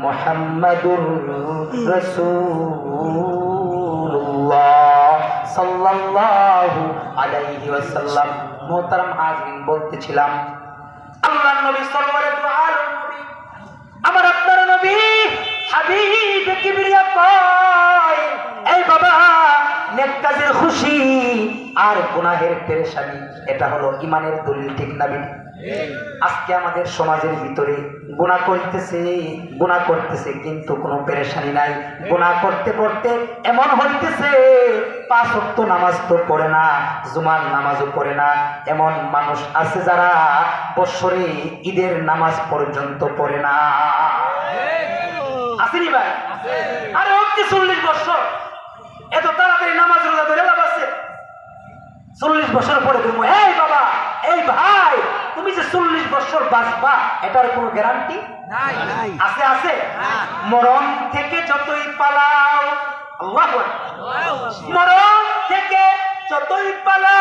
মুহাম্মাদুর রাসূলুল্লাহ সাল্লাল্লাহু আলাইহি ওয়াসাল্লাম। মুহতারাম হাজিরিন, বলতেছিলাম আল্লাহর নবী সাল্লাল্লাহু আলাইহি নবী, আমার আপনার নবী হাবিব কিবরিয়া কয়, এই বাবা, নেক কাজের খুশি আর গুনাহের পেরেশানি, এটা হলো ঈমানের দলিল, ঠিক না বিন? আজকে আমাদের সমাজের ভিতরে গুনাহ করতেছে কিন্তু কোনো পেরেশানি নাই। গুনাহ করতে করতে এমন হইতেছে 5 ওয়াক্ত নামাজ তো পড়ে না, জুমার নামাজও পড়ে না। এমন মানুষ আছে যারা বছরে ঈদের নামাজ পর্যন্ত পড়ে না। আসেনি ভাই? আরে হচ্ছে 40 বছর, এত তাড়াতাড়ি নামাজ রোজা ধরে লাভ আছে? 40 বছর পরে তুমি, এই বাবা, এই ভাই, তুমি যে 40 বছর বাঁচবা এটার কোনো গ্যারান্টি নাই। আছে? আছে? মরণ থেকে যতই পালাও, আল্লাহু আকবার, মরণ থেকে যতই পালাও